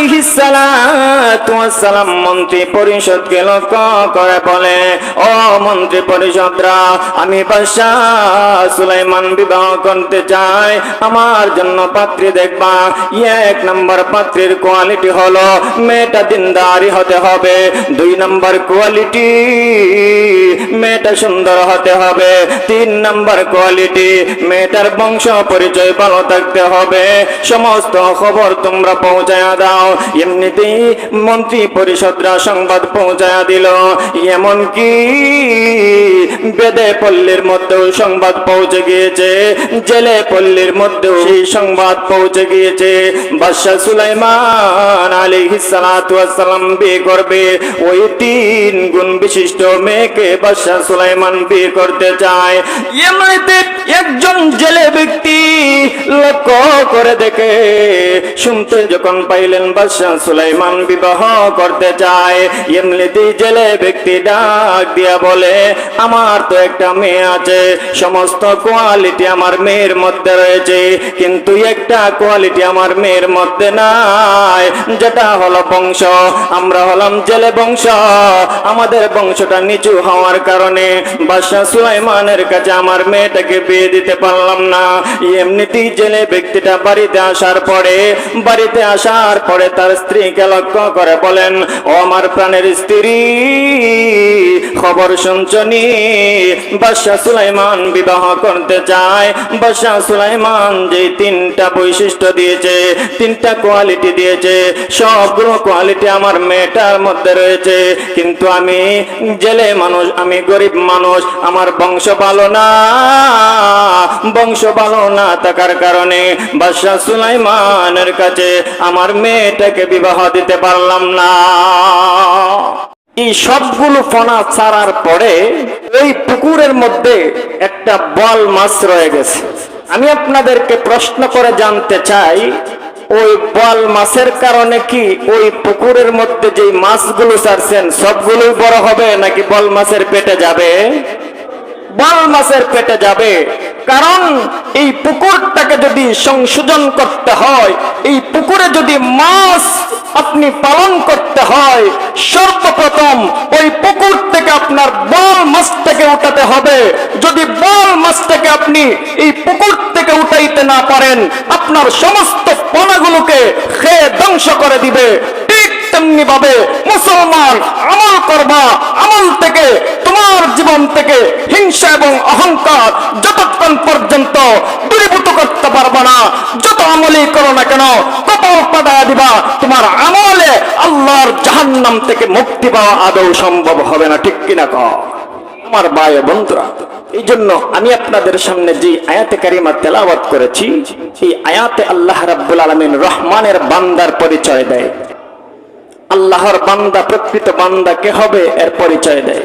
আলাইহিস সালাতু ওয়াস সালাম মন্ত্রী পরিষদকে লক্ষ্য করে বলে, ও মন্ত্রী পরিষদরা, আমি বাদশাহ সুলাইমান বিবাহ করতে চাই, আমার জন্য পাত্রী দেখবা। 1 নম্বর পাত্রীর কোয়ালিটি হলো মেয়েটা দিনদারি হতে হবে। 2 নম্বর কোয়ালিটি মেয়েটা সুন্দর হতে হবে। 3 নম্বর কোয়ালিটি মেয়েটার বংশ পরিচয় ভালো থাকতে হবে। সমস্ত খবর তোমরা পৌঁছায়া দাও। এমনিতেই মন্ত্রী পরিষদরা সংবাদ পৌঁছায়া দিল। এমনকি বেদে পল্লীর মধ্যেও সংবাদ পৌঁছে গিয়েছে, জেলে পল্লীর মধ্যেও সেই সংবাদ পৌঁছে গিয়েছে। বাদশাহ সুলাইমান আলাইহিস সালাতু ওয়াস সালাম বিয়ে করবে। ওই 3 গুণ বিশিষ্ট মেয়েকে বাদশাহ সুলাইমান বিয়ে করতে চায়। এমনিতে একজন জেলে ব্যক্তি লক্ষ্য করে দেখে, শুনতে যখন পাইলেন বাদশাহ সুলাইমান বিবাহ করতে চায়, এমনিতেই জেলে ব্যক্তি ডাক দিয়া বলে, আমার তো একটা মেয়ে আছে, সমস্ত কোয়ালিটি আমার মেয়ের মধ্যে রয়েছে, কিন্তু একটা কোয়ালিটি আমার মেয়ের মধ্যে নাই, যেটা হলো বংশ। আমরা হলাম জেলে বংশ, আমাদের বংশটা নিচু হওয়ার কারণে বাদশাহ সুলাইমানের কাছে আমার মেয়েটাকে বিয়ে দিতে পারলাম না। এমনিতেই জেলে ব্যক্তিটা বাড়িতে আসার পরে তার স্ত্রীকে লক্ষ্য করে বলেন, ও আমার প্রাণের স্ত্রী, খবর শুনছনি? বাদশাহ সুলাইমান বিবাহ করতে চায়। বাদশাহ সুলাইমান যে 3টা বৈশিষ্ট্য দিয়েছে, 3টা কোয়ালিটি দিয়েছে, সবগুলো কোয়ালিটি আমার মেয়েটার মধ্যে রয়েছে, কিন্তু আমি জেলে মানুষ, আমি গরিব মানুষ, আমার বংশ ভালো না থাকার কারণে বাদশাহ সুলাইমানের কাছে আমার মেয়েটাকে বিবাহ দিতে পারলাম না। এই সবগুলো ফনা ছাড়ার পরে ওই পুকুরের মধ্যে একটা বল মাছ রয়ে গেছে। আমি আপনাদেরকে প্রশ্ন করে জানতে চাই, ওই বল মাছের কারণে কি ওই পুকুরের মধ্যে যে মাছগুলো ছাড়ছেন সবগুলোই বড় হবে, নাকি বল মাছের পেটে যাবে? বল মাছের পেটে যাবে। কারণ এই পুকুরটাকে যদি সংশোধন করতে হয়, এই পুকুরে যদি মাছ আপনি পালন করতে হয়, সর্বপ্রথম ওই পুকুর থেকে আপনার বল মাছটাকে উঠাতে হবে। যদি বল মাছটাকে আপনি এই পুকুর থেকে উঠাইতে না পারেন, আপনার সমস্ত পোনাগুলোকে খেয়ে ধ্বংস করে দিবে। ঠিক তেমনি ভাবে মুসলমান আমল করবা, আমল থেকে তোমার জীবন থেকে হিংসা এবং অহংকার যতক্ষণ পর্যন্ত দূরীভূত করতে পারবা না, যত আমলই করো না কেন, কপাল পাড়ায় দিবা, তোমার আমলে আল্লাহর জাহান্নাম থেকে মুক্তি পাওয়া আদৌ সম্ভব হবে না। ঠিক কিনা কও আমার ভাই বন্ধুরা? এই জন্য আমি আপনাদের সামনে যে আয়াতে কারিমা তেলাওয়াত করেছি, এই আয়াতে আল্লাহ রাব্বুল আলামিন রহমানের বান্দার পরিচয় দেয়। আল্লাহর বান্দা, প্রকৃত বান্দা কে হবে এর পরিচয় দেয়।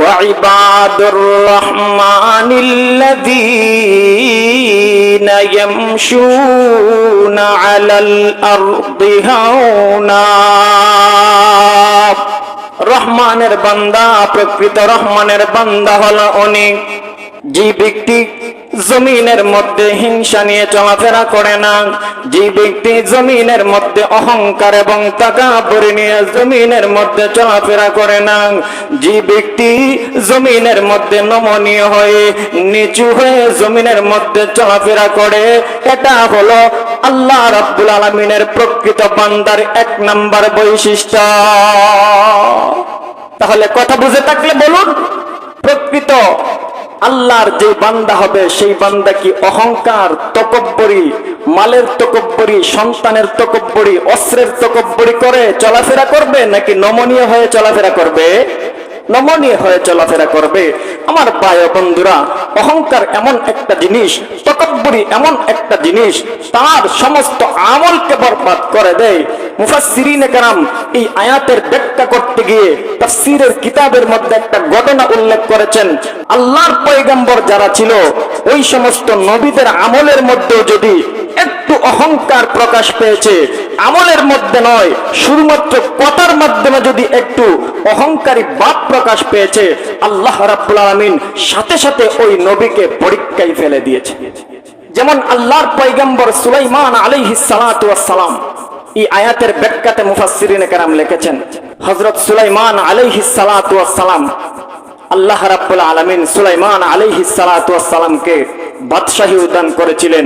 ওয়াইবাদুর রহমানিল্লাযীনা ইয়ামশুনা আলাল আরদি হাওনা। রহমানের বান্দা, প্রকৃত রহমানের বান্দা হলো অনেক যে ব্যক্তি জমিনের মধ্যে হিংসা নিয়ে চলাফেরা করে না, যে ব্যক্তি জমিনের মধ্যে অহংকার এবং তাকাব্বুর নিয়ে জমিনের মধ্যে চলাফেরা করে না, যে ব্যক্তি জমিনের মধ্যে নমনীয় হয়ে নিচু হয়ে জমিনের মধ্যে চলাফেরা করে, এটা হলো আল্লাহ রাব্বুল আলামিনের প্রকৃত বান্দার 1 নাম্বার বৈশিষ্ট্য। তাহলে কথা বুঝে থাকলে বলুন, প্রকৃত আল্লাহর যে বান্দা হবে সেই বান্দা কি অহংকার, তকব্বরি, মালের তকব্বরি, সন্তানের তকব্বরি, অস্ত্রের তকব্বরি করে চলাফেরা করবে, নাকি নমনীয় হয়ে চলাফেরা করবে? নমনীয় হয়ে চলাফেরা করবে। আমার ভাই ও বন্ধুরা, অহংকার এমন একটা জিনিস, তকব্বুরি এমন একটা জিনিস, তার সমস্ত আমলকে বরবাদ করে দেয়। মুফাসসিরিনে কেরাম এই আয়াতের ব্যাখ্যা করতে গিয়ে তাফসীরের কিতাবের মধ্যে একটা ঘটনা উল্লেখ করেছেন। আল্লাহর পয়গম্বর যারা ছিল, ওই সমস্ত নবীদের আমলের মধ্যে যদি একটু অহংকার প্রকাশ পেয়েছে, আমলের মধ্যে নয়, শুধুমাত্র কথার মাধ্যমে যদি একটু অহংকারী ভাব প্রকাশ পেয়েছে, আল্লাহ রাব্বুল আলামিন সাথে সাথে ওই নবীকে পরীক্ষায় ফেলে দিয়েছে। যেমন আল্লাহর পয়গম্বর সুলাইমান আলাইহিস সালাতু ওয়াস সালাম, এই আয়াতের ব্যাখ্যাতে মুফাসসিরিনে কেরাম লিখেছেন, হযরত সুলাইমান আলাইহিস সালাতু ওয়াস সালাম, আল্লাহ রাব্বুল আলামিন সুলাইমান আলাইহিস সালাতু ওয়াস সালামকে বাদশাহী উদান করেছিলেন,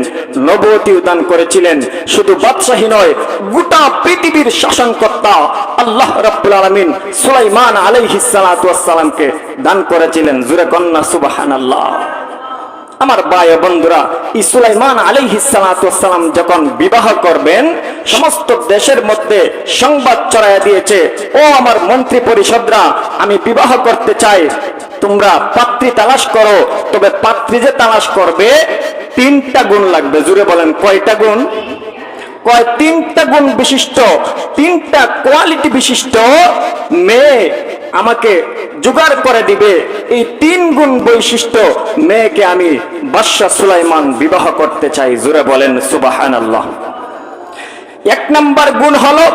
নবুয়তি উদান করেছিলেন। শুধু বাদশাহী নয়, গোটা পৃথিবীর শাসনকর্তা আল্লাহ রাব্বুল আলামিন সুলাইমান আলাইহিস সালাতু ওয়াস সালামকে দান করেছিলেন। জোরে কন্না সুবহানাল্লাহ। আমার ভাই ও বন্ধুরা, এই সুলাইমান আলাইহিস সালাতু ওয়াস সালাম যখন বিবাহ করবেন, সমস্ত দেশের মধ্যে সংবাদ ছড়াইয়া দিয়েছে, ও আমার মন্ত্রী পরিষদরা, আমি বিবাহ করতে চাই, তোমরা পাত্রী তালাশ করো। তবে পাত্রী যে তালাশ করবে 3টা গুণ লাগবে। জুড়ে বলেন কয়টা গুণ? কয় 3টা গুণ বিশিষ্ট, 3টা কোয়ালিটি বিশিষ্ট মেয়ে আমাকে জোগাড় করে দিবে। এই 3 গুণ বৈশিষ্ট্য মেয়েকে আমি বাদশা সুলাইমান বিবাহ করতে চাই। জুড়ে বলেন সুবহানাল্লাহ। 1 নাম্বার গুণ হলো,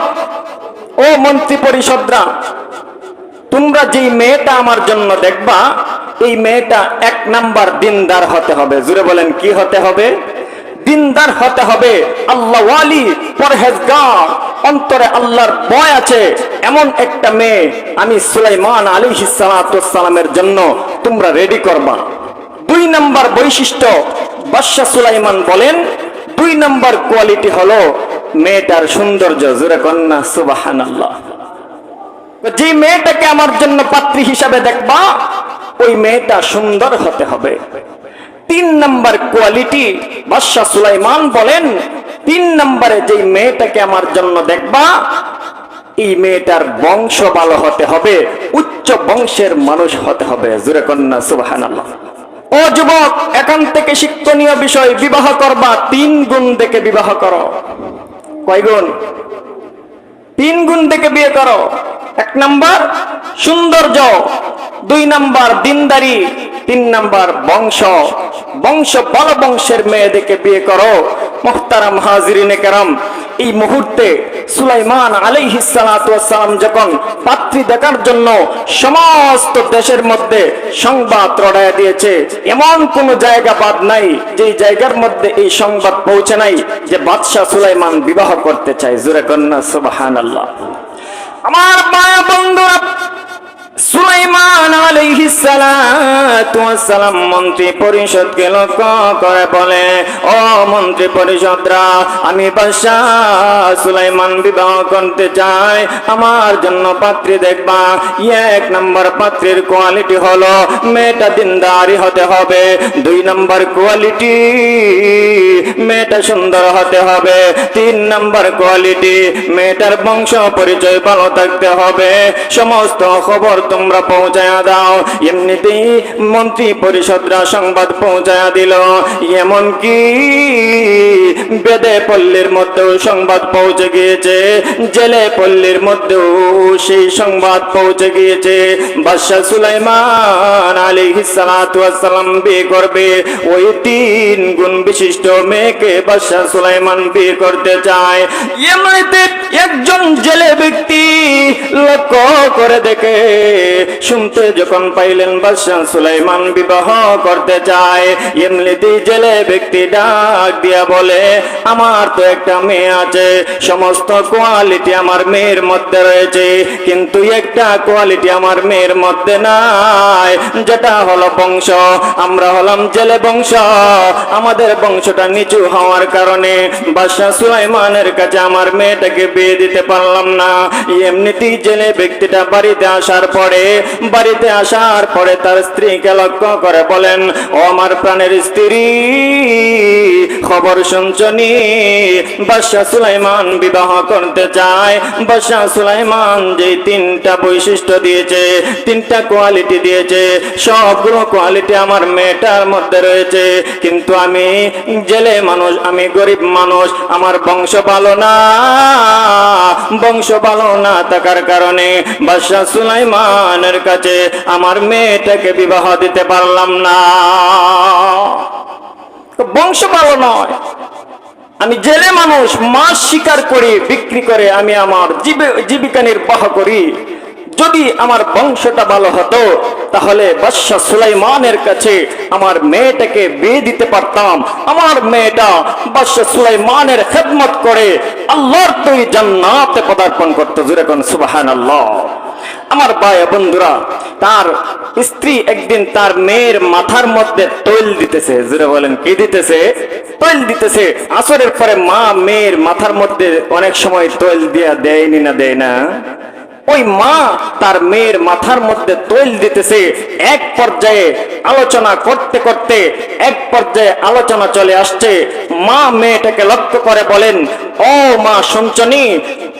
ও মন্ত্রী পরিষদরা, তোমরা যেই মেয়েটা আমার জন্য দেখবা, এই মেয়েটা 1 নাম্বার দিনদার হতে হবে। জুড়ে বলেন কি হতে হবে? দিনদার হতে হবে, আল্লাহ ওয়ালি, পরহেজগার, অন্তরে আল্লাহর ভয় আছে, এমন একটা মেয়ে আমি সুলাইমান আলাইহিস সালাতু ওয়াস সালামের জন্য তোমরা রেডি করবা। 2 নাম্বার বৈশিষ্ট্য, বাদশা সুলাইমান বলেন 2 নাম্বার কোয়ালিটি হলো মেয়েটার সৌন্দর্য। জোরে কন্না সুবহানাল্লাহ। যে মেয়েটাকে আমার জন্য পাত্রী হিসাবে দেখবা, ওই মেয়েটা সুন্দর হতে হবে। 3 নাম্বার কোয়ালিটি, বাদশা সুলাইমান বলেন 3 নম্বরে যে মেয়েটাকে আমার জন্য দেখবা, এই মেয়েটার বংশ ভালো হতে হবে, উচ্চ বংশের মানুষ হতে হবে। জোরে কন্না সুবহানাল্লাহ। ও যুবক, এখান থেকে শিক্ষণীয় বিষয়, বিবাহ করবা 3 গুণ দেখে বিবাহ করো। কয় গুণ? 3 গুণ দেখে বিয়ে করো। 1 নাম্বার সৌন্দর্য, 2 নাম্বার দিনদারি, 3 নাম্বার বংশ। বংশ ভালো বংশের মেয়ে দেখে বিয়ে করো। মুহতারাম হাজিরিনে কেরাম, এই মুহূর্তে সুলাইমান আলাইহিস সালাতু ওয়াস সালাম যখন পাত্রী দেখার জন্য সমস্ত দেশের মধ্যে সংবাদ রটাইয়া দিয়েছে, এমন কোন জায়গা বাদ নাই যে জায়গার মধ্যে এই সংবাদ পৌঁছে নাই যে বাদশা সুলাইমান বিবাহ করতে চায়। জোরে কন্না সুবহানাল্লাহ। আমার মায়া বন্ধুরা, সুলাইমান আলাইহিস সালাতু ওয়াস সালাম মন্ত্রী পরিষদকে লক্ষ্য করে বলে, ও মন্ত্রী পরিষদরা, আমি বাদশা সুলাইমান বিবাহ করতে চাই, আমার জন্য পাত্রী দেখবা। 1 নাম্বার পাত্রীর কোয়ালিটি হলো মেয়েটা দিনদারি হতে হবে। 2 নাম্বার কোয়ালিটি, মেয়েটা সুন্দর হতে হবে। 3 নাম্বার কোয়ালিটি, মেয়েটার বংশ পরিচয় ভালো থাকতে হবে। সমস্ত খবর তোমরা পৌঁছায়া দাও। এমনিতেই মন্ত্রী পরিষদরা সংবাদ পৌঁছায়া দিল, এমনকি বেদে পল্লীর মধ্যেও সংবাদ পৌঁছে গিয়েছে, জেলে পল্লীর মধ্যেও সেই সংবাদ পৌঁছে গিয়েছে। বাদশা সুলাইমান আলাইহিস সালাতু ওয়াস সালাম বিয়ে করবে ওই 3 গুণ বিশিষ্ট মেয়েকে বাদশা সুলাইমান বিয়ে করতে চায়। এমনিতে একজন জেলে ব্যক্তি লক্ষ্য করে দেখে, শুনতে যখন পাইলেন বাদশা সুলাইমান বিবাহ করতে চায়, এমনিতেই জেলে ব্যক্তি ডাক দিয়া বলে, আমার তো একটা মেয়ে আছে, সমস্ত কোয়ালিটি আমার মেয়ের মধ্যে রয়েছে, কিন্তু একটা কোয়ালিটি আমার মেয়ের মধ্যে নাই, যেটা হলো বংশ। আমরা হলাম জেলে বংশ, আমাদের বংশটা নিচু হওয়ার কারণে বাদশা সুলাইমানের কাছে আমার মেয়েটাকে বিয়ে দিতে পারলাম না। এমনিতেই জেলে ব্যক্তিটা বাড়িতে আসার পরে তার স্ত্রীকে লক্ষ্য করে বলেন, ও আমার প্রাণের স্ত্রী, খবর শুনছনি? বাদশা সুলাইমান বিবাহ করতে চায়। বাদশা সুলাইমান যে 3টা বৈশিষ্ট্য দিয়েছে, 3টা কোয়ালিটি দিয়েছে, সবগুলো কোয়ালিটি আমার মেয়েটার মধ্যে রয়েছে, কিন্তু আমি জেলে মানুষ, আমি গরিব মানুষ, আমার বংশ ভালো না। বংশ ভালো না থাকার কারণে বাদশা সুলাইমানের কাছে আমার মেয়েটাকে বিবাহ দিতে পারলাম না। বংশ ভালো নয়, আমি জেলে মানুষ, মাছ শিকার করি, বিক্রি করে আমি আমার জীবিকা নির্বাহ করি। যদি আমার বংশটা ভালো হতো তাহলে বাদশা সুলাইমানের কাছে আমার মেয়েটাকে বিয়ে দিতে পারতাম। আমার মেয়েটা বাদশা সুলাইমানের খেদমত করে আল্লাহর তৈরি জান্নাতে পদার্পণ করতো। জোরে কোন সুবহানাল্লাহ। আমার ভাই বন্ধুরা, তার স্ত্রী একদিন তার মেয়ের মাথার মধ্যে তৈল দিতেছে। জোরে বলেন, কি দিতেছে? তৈল দিতেছে। আসরের পরে মা মেয়ের মাথার মধ্যে অনেক সময় তৈল দিয়া দেয়নি না, দেয় না? ওই মা তার মেয়ের মাথার মধ্যে তৈল দিতেছে। এক পর্যায়ে আলোচনা করতে করতে এক পর্যায়ে আলোচনা চলে আসছে। মা মেয়েটাকে লক্ষ্য করে বলেন, ও মা, শুনছনি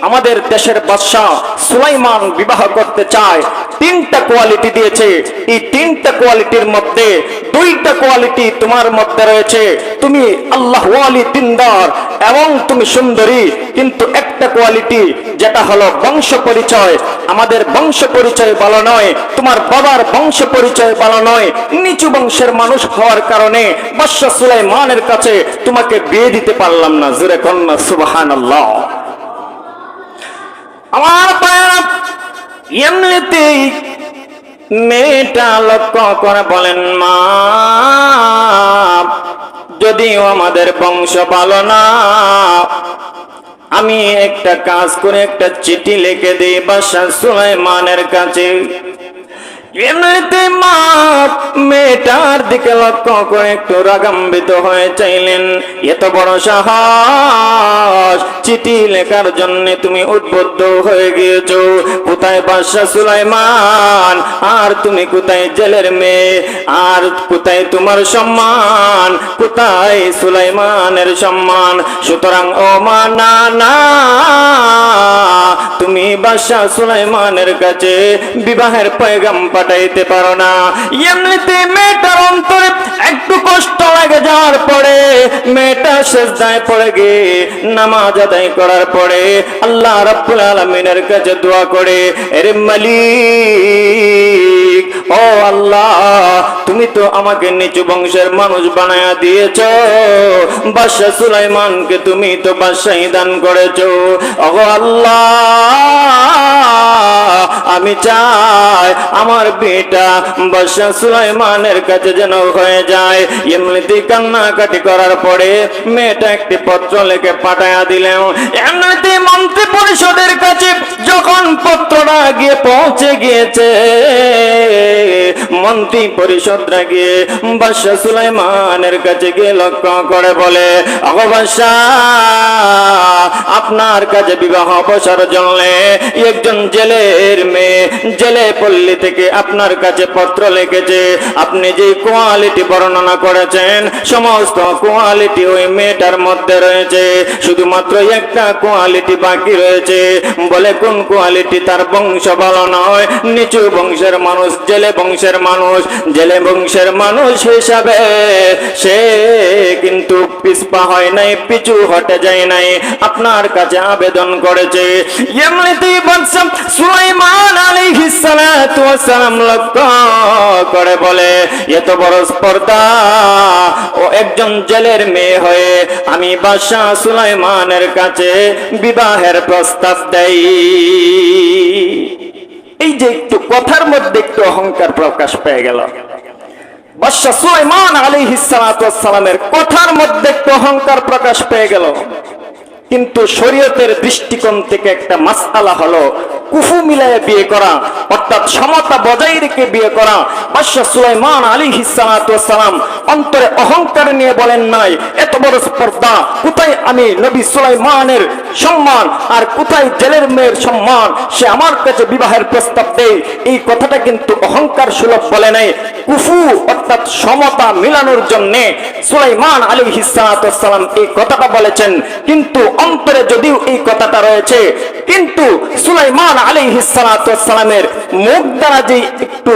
আমাদের দেশের বাদশা সুলাইমান বিবাহ করতে চায়। 3টা কোয়ালিটি দিয়েছে। এই 3টা কোয়ালিটির মধ্যে 2টা কোয়ালিটি তোমার মধ্যে রয়েছে। তুমি আল্লাহ ওয়ালি, দিনদার এবং তুমি সুন্দরী। কিন্তু একটা কোয়ালিটি যেটা হলো বংশ পরিচয়, আমাদের বংশ পরিচয় ভালো নয়, তোমার বাবার বংশ পরিচয় ভালো নয়, নিচু বংশের মানুষ হওয়ার কারণে বাদশা সুলাইমানের কাছে তোমাকে বিয়ে দিতে পারলাম না। জোরে কন্যা সুবহানাল্লাহ। আমার পায়রা এমনিতেই মেয়েটা লক্ষ্য করে বলেন, মা, যদিও আমাদের বংশ ভালো না, আমি একটা কাজ করে একটা চিঠি লিখে দিই বাদশা সুলাইমানের কাছে। এমনিতে মা মেয়েটার দিকে লক্ষ্য করে একটু রাগান্বিত হয়ে চাইলেন, এত বড় সাহস, চিঠি লেখার জন্য তুমি উদ্বুদ্ধ হয়ে গিয়েছো। কোথায় বাদশা সুলাইমান, আর তুমি কোথায় জেলের মেয়ে, আর কোথায় তোমার সম্মান, কোথায় সুলাইমানের সম্মান? সুতরাং ও মা, না না, তুমি বাদশা সুলাইমানের কাছে বিবাহের পয়গাম পাঠাইতে পারো না। এমনিতে মেয়েটার অন্তরে একটু কষ্ট লাগে যাওয়ার পরে মেয়েটা সিজদায় পড়ে গিয়ে নামাজ আদায় করার পরে আল্লাহ রাব্বুল আলামিনের কাছে দোয়া করে, এরে মালিক, ও আল্লাহ, তুমি তো আমাকে নিচু বংশের মানুষ বানায়া দিয়েছো, বাদশা সুলাইমানকে তুমি তো বাদশাহী দান করেছো। ও আল্লাহ, আমি চাই আমার বেটা বাদশা সুলাইমানের কাছে যেন হয়ে যায়। এমনিতেই কান্নাকাটি করার পরে মেয়েটা একটি পত্র লিখে পাঠায়া দিলেন। এমনিতে মন্ত্রী পরিষদের কাছে যখন পত্রটা গিয়ে পৌঁছে গিয়েছে, মন্ত্রী পরিষদরা গিয়ে বাদশা সুলাইমানের কাছে গিয়ে লক্ষ্য করে বলে, ওগো বাদশা, আপনার কাছে বিবাহ বসার জন্য একজন জেলের মেয়ে জেলে পল্লী থেকে আপনার কাছে পত্র লিখেছে। আপনি যে কোয়ালিটি বর্ণনা করেছেন সমস্ত কোয়ালিটি ওই মেয়েটার মধ্যে রয়েছে, শুধুমাত্র একটা কোয়ালিটি বাকি রয়েছে। বলে কোন কোয়ালিটি? তার বংশ ভালো নয়, নিচু বংশের মানুষ, জেলে বংশের মানুষ। জেলে বংশের মানুষ হিসাবে সে কিন্তু পিছপা হয় নাই, পিছু হটে যায় নাই, আপনার কাছে আবেদন করেছে। এমনিতেই বাদশা সুলাইমান আলাইহিস সালাতু ওয়াস সালাম লক্ষ্য করে বলে, এত বড় স্পর্ধা, ও একজন জেলের মেয়ে হয়ে আমি বাদশা সুলাইমানের কাছে বিবাহের প্রস্তাব দেই। এই যে একটু কথার মধ্যে একটু অহংকার প্রকাশ পেয়ে গেল। বাদশা সুলাইমান আলাইহিস সালাতু ওয়াস সালামের কথার মধ্যে একটু অহংকার প্রকাশ পেয়ে গেল। কিন্তু শরীয়তের দৃষ্টিকোণ থেকে একটা মাসআলা হলো কুফু মিলায়ে বিয়ে করা, অর্থাৎ সমতা বজায় রেখে বিয়ে করা। বাদশা সুলাইমান আলাইহিস সালাতু ওয়াস সালাম অন্তরে অহংকার নিয়ে বলেন নাই, এত বড় স্পর্ধা, কোথায় আমি নবী সুলাইমানের সম্মান আর কোথায় জেলের মেয়ের সম্মান, সে আমার কাছে বিবাহের প্রস্তাব দেয়। এই কথাটা কিন্তু অহংকার সুলভ বলে নাই, কুফু অর্থাৎ সমতা মিলানোর জন্য সুলাইমান আলাইহিস সালাতু ওয়াস সালাম এই কথাটা বলেছেন। কিন্তু অন্তরে যদিও এই কথাটা রয়েছে, কিন্তু সুলাইমান আলাইহিস সালাতু ওয়াস সালামের মুখ দ্বারা যে একটু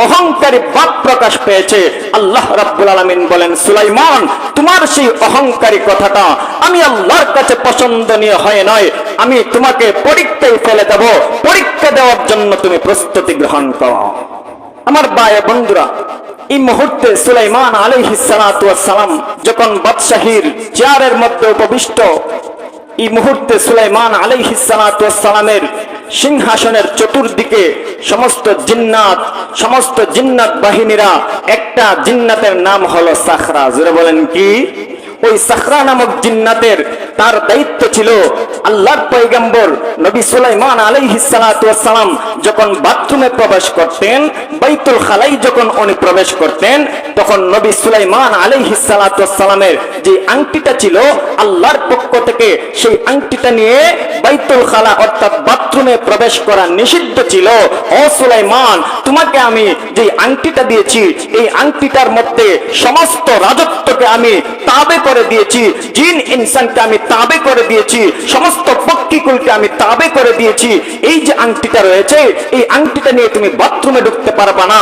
অহংকারী ভাব প্রকাশ পেয়েছে, আল্লাহ রাব্বুল আলামিন বলেন, সুলাইমান, তোমার সেই অহংকারী কথাটা আমি আল্লাহর কাছে পছন্দনীয় হয় নয়, আমি তোমাকে পরীক্ষায় ফেলে দেব, পরীক্ষা দেওয়ার জন্য তুমি প্রস্তুতি গ্রহণ করো। আমার ভাই বন্ধুরা, এই মুহূর্তে সুলাইমান আলাইহিস সালাতু ওয়াস সালাম যখন বাদশাহীর চেয়ারের মধ্যে উপবিষ্ট, এই মুহূর্তে সুলাইমান আলাইহিস সালাতু ওয়াস সালামের সিংহাসনের চতুর্দিকে সমস্ত জিন্নাত বাহিনীরা, একটা জিন্নাতের নাম হলো সাখরা। জোরে বলেন কি? ওই সাখরা নামক জিন্নাতের তার দায়িত্ব ছিল আল্লাহর পয়গম্বর নবী সুলাইমান আলাইহিস সালাতু ওয়াস সালাম যখন বাথরুমে প্রবেশ করতেন, বাইতুল খালাই যখন উনি প্রবেশ করতেন, তখন নবী সুলাইমান আলাইহিস সালাতু ওয়াস সালামের যে আংটিটা ছিল আল্লাহর পক্ষ থেকে, সেই আংটিটা নিয়ে বাইতুল খালা অর্থাৎ বাথরুমে প্রবেশ করা নিষিদ্ধ ছিল। ও সুলাইমান, তোমাকে আমি যে আংটিটা দিয়েছি, এই আংটিটার মধ্যে সমস্ত রাজত্বকে আমি তাবে করে দিয়েছি, জিন ইনসানকে আমি তাবে করে দিয়েছি, সমস্ত পক্ষীকুলকে আমি তাবে করে দিয়েছি। এই যে আংটিটা রয়েছে, এই আংটিটা নিয়ে তুমি বাথরুমে ঢুকতে পারবা না।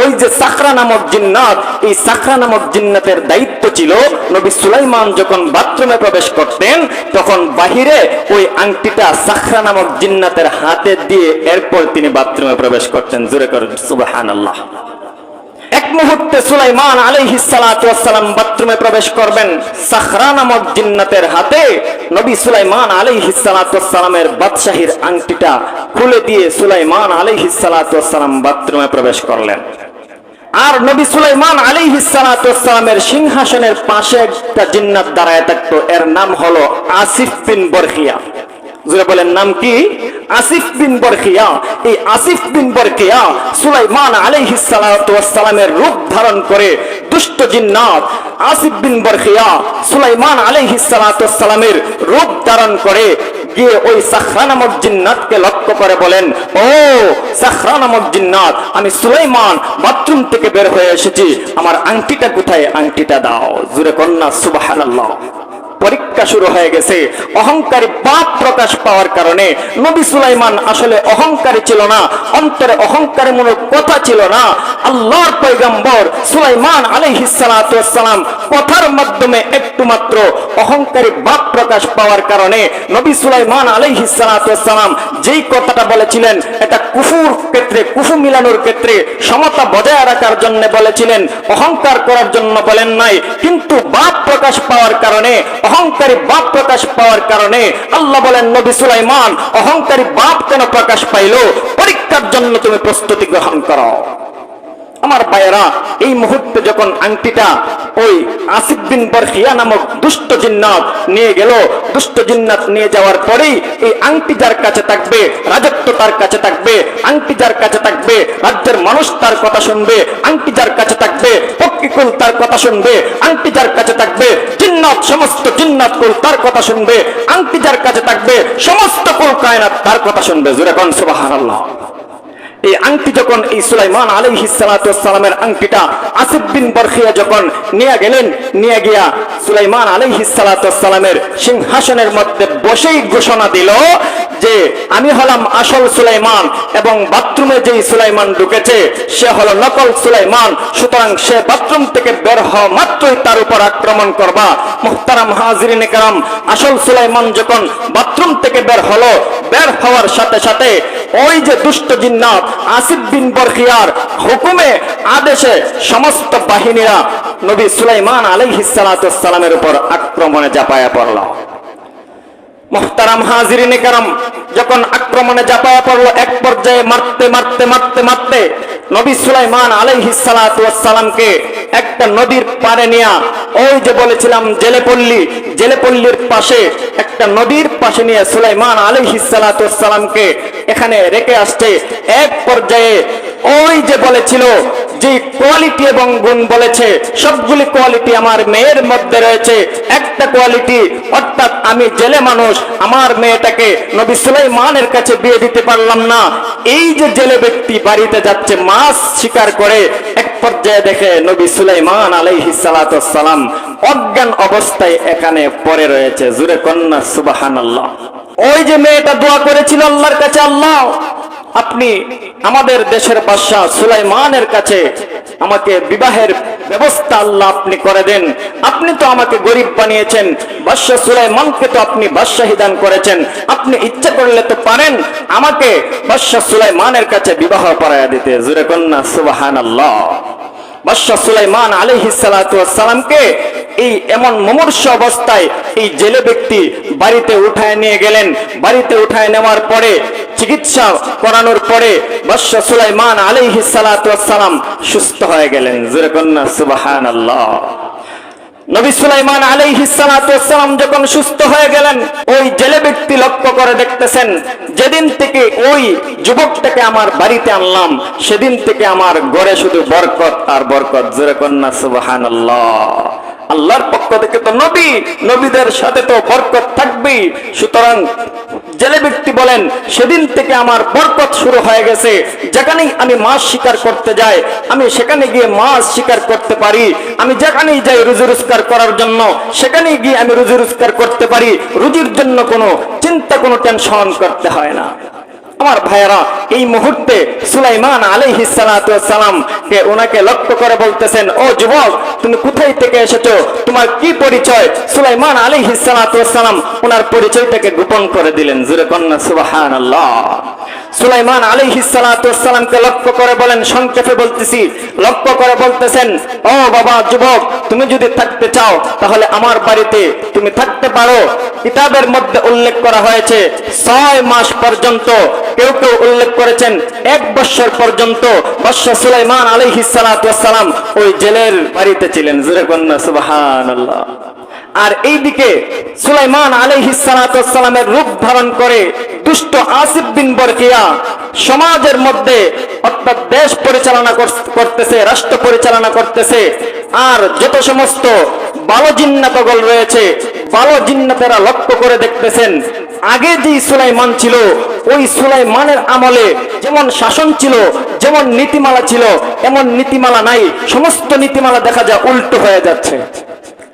ওই যে সাখরা নামক জিন্নাত, এই সাখরা নামক জিন্নাতের দায়িত্ব ছিল নবী সুলাইমান যখন বাথরুমে প্রবেশ করতেন, তখন বাহিরে ওই আংটিটা সাখরা নামক জিন্নাতের হাতে দিয়ে এরপর তিনি বাথরুমে প্রবেশ করতেন। জোরে করেন সুবহানাল্লাহ। এক মুহূর্তে সুলাইমান আলাইহিস সালাতু ওয়াস সালাম বাথরুমে প্রবেশ করবেন, সাখরা নামক জিন্নাতের হাতে নবী সুলাইমান আলাইহিস সালাতু ওয়াস সালামের বাদশাহীর আংটিটা খুলে দিয়ে সুলাইমান আলাইহিস সালাতু ওয়াস সালাম বাথরুমে প্রবেশ করলেন। আর নবী সুলাইমান আলাইহিস সালাতু ওয়াস সালামের সিংহাসনের পাশে একটা জিন্নাত দাঁড়ায় থাকতো, এর নাম হলো আসিফ বিন বরখিয়া। জোরে বলেন নাম কি? আসিফ বিন বরখিয়া। এই আসিফ বিন বরখিয়া সুলাইমান আলাইহিস সালাতু ওয়াস সালামের রূপ ধারণ করে, দুষ্ট জিন্নাত আসিফ বিন বরখিয়া সুলাইমান আলাইহিস সালাতু ওয়াস সালামের রূপ ধারণ করে গিয়ে ওই সাখরা নামক জিন্নাতকে লক্ষ্য করে বলেন, ও সাখরা নামক জিন্নাত, আমি সুলাইমান বাথরুম থেকে বের হয়ে এসেছি, আমার আংটিটা কোথায়? আংটিটা দাও। জোরে কন্যা সুবহানাল্লাহ। পরীক্ষা শুরু হয়ে গেছে। অহংকারী ভাব প্রকাশ পাওয়ার কারণে নবী সুলাইমান আসলে অহংকারী ছিল না, অন্তরে অহংকারী মনে কথা ছিল না। আল্লাহর পয়গম্বর সুলাইমান আলাইহিস সালাতু ওয়াস সালাম কথার মাধ্যমে একটু মাত্র অহংকারী ভাব প্রকাশ পাওয়ার কারণে নবী সুলাইমান আলাইহিস সালাতু ওয়াস সালাম যেই কথাটা বলেছিলেন, এটা কুফুর ক্ষেত্রে, কুফু মিলানোর ক্ষেত্রে সমতা বজায় রাখার জন্য বলেছিলেন, অহংকার করার জন্য বলেন নাই। কিন্তু ভাব প্রকাশ পাওয়ার কারণে, অহংকারী ভাব প্রকাশ পাওয়ার কারণে আল্লাহ বলেন, নবী সুলাইমান অহংকারী ভাব কেন প্রকাশ পাইল? পরীক্ষার জন্য তুমি প্রস্তুতি গ্রহণ করো। আমার ভাইয়েরা, এই মুহূর্তে যখন আংটিটা ওই আসিফ বিন বরখিয়া নামক দুষ্ট জিন্নাত নিয়ে গেল, দুষ্ট জিন্নাত নিয়ে যাওয়ার পরেই এই আংটি যার কাছে থাকবে, রাজত্ব তার কাছে থাকবে, আংটি যার কাছে থাকবে, রাজ্যের মানুষ তার কথা শুনবে, আংটি যার কাছে থাকবে, পক্ষীকুল তার কথা শুনবে, আংটি যার কাছে থাকবে, জিন্নাত সমস্ত জিন্নাত কুল তার কথা শুনবে, আংটি যার কাছে থাকবে, সমস্ত কুল কায়নাত তার কথা শুনবে। জোরে কোন সুবহানাল্লাহ। এই আংটি যখন এই সুলাইমান আলাইহিস সালাতু ওয়াস সালামের আংটিটা আসিফ বিন বরখিয়া যখন নিয়ে গেলেন, নিয়ে গিয়া সুলাইমান আলাইহিস সালাতু ওয়াস সালামের সিংহাসনের মধ্যে বসেই ঘোষণা দিল যে আমি হলাম আসল সুলাইমান, এবং বাথরুমে যেই সুলাইমান ঢুকেছে সে হলো নকল সুলাইমান, সুতরাং সে বাথরুম থেকে বের হওয়া মাত্রই তার উপর আক্রমণ করবা। মুহতারাম হাজিরিনে কেরাম, আসল সুলাইমান যখন বাথরুম থেকে বের হলো, বের হওয়ার সাথে সাথে ওই যে দুষ্ট জিন্নাত আসিফ বিন বরখিয়ার হুকুমে আদেশে সমস্ত বাহিনীরা নবী সুলাইমান আলাইহিস সালাতু ওয়াস সালামের উপর আক্রমণে ঝাঁপায়া পড়ল। মুহতারাম হাজিরিনে কেরাম, যখন আক্রমণে ঝাঁপায়া পড়লো, এক পর্যায়ে মারতে মারতে মারতে মারতে নবী সুলাইমান আলাইহিস সালাতু ওয়াস সালামকে একটা নদীর পাড়ে নিয়ে, ওই যে বলেছিলাম জেলেপল্লীর পাশে একটা নদীর পাশে নিয়ে সুলাইমান আলাইহিস সালাতু ওয়াস সালামকে এখানে রেখে আসছে। এক পর্যায়ে ওই যে বলেছিল যে কোয়ালিটি এবং গুণ বলেছে, সবগুলি কোয়ালিটি আমার মেয়ের মধ্যে রয়েছে। একটা কোয়ালিটি, অর্থাৎ আমি জেলে মানুষ, আমার মেয়েটাকে নবী সুলাইমানের কাছে বিয়ে দিতে পারলাম না। এই যে জেলে ব্যক্তি বাড়িতে যাচ্ছে মাছ শিকার করে, এক পর্যায়ে দেখে নবী সুলাইমান আলাইহিস সালাতু ওয়াস সালাম অজ্ঞান অবস্থায় এখানে পড়ে রয়েছে। জোরে কন্যা সুবহানাল্লাহ। ওই যে মেয়েটা দোয়া করেছিল আল্লাহর কাছে, আল্লাহ আপনি আমাদের দেশের বাদশা সুলাইমানের কাছে আমাকে বিবাহের ব্যবস্থা আল্লাহ আপনি করে দেন, আপনি তো আমাকে গরিব বানিয়েছেন, বাদশা সুলাইমানকে তো আপনি বাদশাহী দান করেছেন, আপনি ইচ্ছা করলে তো পারেন আমাকে বাদশা সুলাইমানের কাছে বিবাহ পড়ায়া দিতে। জোরে কন্যা সুবহানাল্লাহ। বাদশাহ সুলাইমান আলাইহিস সালাতু ওয়াস সালামকে এই এমন মুমূর্ষ অবস্থায় এই জেলে ব্যক্তি বাড়িতে উঠায় নিয়ে গেলেন। বাড়িতে উঠায় নেওয়ার পরে চিকিৎসা করানোর পরে বাদশাহ সুলাইমান আলাইহিস সালাতু ওয়াস সালাম সুস্থ হয়ে গেলেন। জোরে কন্যা সুবহানাল্লাহ। নবী সুলাইমান আলাইহিস সালাতু ওয়াস সালাম যখন সুস্থ হয়ে গেলেন, ওই জেলে ব্যক্তি লক্ষ্য করে দেখতেছেন, যেদিন থেকে ওই যুবকটাকে আমার বাড়িতে আনলাম সেদিন থেকে আমার ঘরে শুধু বরকত আর বরকত। জোরে কন্যা সুবহানাল্লাহ। আল্লাহর পক্ষ থেকে তো নবী, নবীদের সাথে তো বরকত থাকবেই। সুতরাং জেলে ব্যক্তি বলেন, সেদিন থেকে আমার বরকত শুরু হয়ে গেছে। যেখানেই আমি মাছ শিকার করতে যাই, আমি সেখানে গিয়ে মাছ শিকার করতে পারি। আমি যেখানেই যাই রুজি রোজগার করার জন্য, সেখানেই গিয়ে আমি রুজি রোজগার করতে পারি। রুজির জন্য কোনো চিন্তা, কোনো টেনশন করতে হয় না। আমার ভাইয়েরা, এই মুহূর্তে সুলাইমান আলাইহিস সালাতু ওয়াস সালাম কে ওনাকে লক্ষ্য করে বলতেছেন, ও যুবক, তুমি কোথায় থেকে এসেছো, তোমার কি পরিচয়? সুলাইমান আলাইহিস সালাতু ওয়াস সালাম ওনার পরিচয়টাকে গোপন করে দিলেন। জোরে কন্না সুবহানাল্লাহ। সুলাইমান আলাইহিস সালাতু ওয়াস সালামকে লক্ষ্য করে বলেন, সংক্ষেপে বলতেছি, লক্ষ্য করে বলতেছেন, ও বাবা যুবক, তুমি যদি থাকতে চাও তাহলে আমার বাড়িতে তুমি থাকতে পারো। কিতাবের মধ্যে উল্লেখ করা হয়েছে 6 মাস পর্যন্ত, কেউ কেউ উল্লেখ করেছেন 1 বছর পর্যন্ত বাদশা সুলাইমান আলাইহিস সালাতু ওয়াস সালাম ওই জেলের বাড়িতে ছিলেন। জোরে কন্না সুবহানাল্লাহ। আর এইদিকে সুলাইমান আলাইহিস সালাতু ওয়াস সালামের রূপ ধারণ করে দুষ্ট আসিফ বিন বরকিয়া সমাজের মধ্যে অর্থাৎ দেশ পরিচালনা করতেছে, রাষ্ট্র পরিচালনা করতেছে। আর যত সমস্ত ভালো জিন্নাতগণ রয়েছে, ভালো জিন্নাতেরা লক্ষ্য করে দেখতেছেন, আগে যে সুলাইমান ছিল ওই সুলাইমানের আমলে যেমন শাসন ছিল, যেমন নীতিমালা ছিল, এমন নীতিমালা নাই। সমস্ত নীতিমালা দেখা যায় উল্টো হয়ে যাচ্ছে।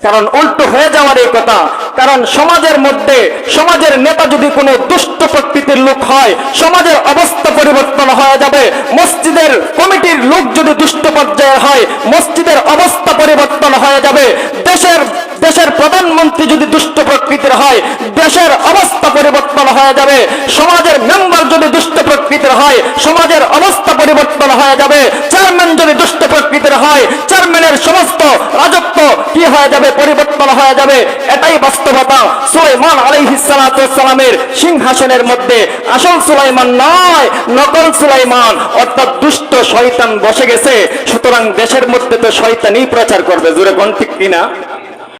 কারণ উল্টো হয়ে যাওয়ার এই কথা, কারণ সমাজের মধ্যে সমাজের নেতা যদি কোনো দুষ্ট প্রকৃতির লোক হয়, সমাজের অবস্থা পরিবর্তন হয়ে যাবে। মসজিদের কমিটির লোক যদি দুষ্ট পর্যায়ে হয়, মসজিদের অবস্থা পরিবর্তন হয়ে যাবে। দেশের প্রধানমন্ত্রী যদি দুষ্ট প্রকৃতির হয়, দেশের অবস্থা পরিবর্তন হয়ে যাবে। সমাজের মেম্বার যদি দুষ্ট প্রকৃতির হয়, সমাজের অবস্থা পরিবর্তন হয়ে যাবে। চেয়ারম্যান যদি দুষ্ট প্রকৃতির হয়, চেয়ারম্যানের সমস্ত রাজত্ব কি হয়ে যাবে? পরিবর্তন হয়ে যাবে। এটাই বাস্তবতা। সুলাইমান আলাইহিস সালাতু ওয়াস সালামের সিংহাসনের মধ্যে আসল সুলাইমান নয়, নকল সুলাইমান অর্থাৎ দুষ্ট শয়তান বসে গেছে। সুতরাং দেশের মধ্যে তো শয়তানই প্রচার করবে। জোরে কোন ঠিক কিনা?